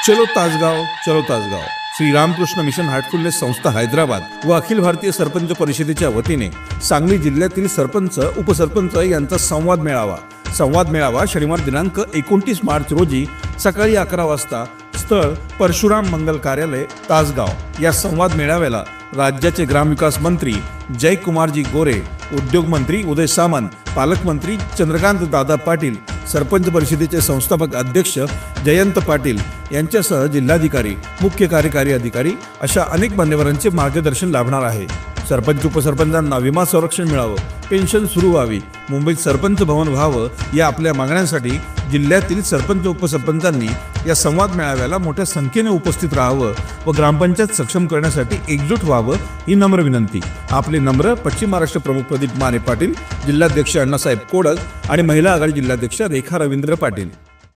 चलो Tasgaon Shri Ramakrishna mission Heartfulness संस्था हैदराबाद व अखिल भारतीय सरपंच परिषदेच्या वतीने सांगली जिल्ह्यातील सरपंच उपसरपंच यांचा संवाद मेळावा शनिवार दिनांक 29 मार्च रोजी सकाळी 11 वाजता स्थळ परशुराम मंगल कार्यालय तासगाव। या संवाद मेळाव्याला राज्याचे ग्रामविकास मंत्री जयकुमारजी गोरे, उद्योग मंत्री उदय सामंत, पालकमंत्री चंद्रकांत दादा पाटील, सरपंच परिषदेचे संस्थापक अध्यक्ष जयंत पाटील यांच्यासह जिल्हाधिकारी, मुख्य कार्यकारी अधिकारी अशा अनेक मान्यवरांचे मार्गदर्शन लाभणार आहे। सरपंच उपसरपंचांना विमा संरक्षण मिळावं, पेन्शन सुरू व्हावी, मुंबईत सरपंच भवन व्हावं या आपल्या मागण्यांसाठी जिल्ह्यातील सरपंच उपसरपंचांनी या संवाद मेळाव्याला मोठ्या संख्येने उपस्थित राहावं व ग्रामपंचायत सक्षम करण्यासाठी एकजूट व्हावं ही नम्र विनंती। आपले नम्र पश्चिम महाराष्ट्र प्रमुख प्रदीप माने पाटील, जिल्हाध्यक्ष अण्णासाहेब कोडक आणि महिला आघाडी जिल्हाध्यक्ष रेखा रवींद्र पाटील।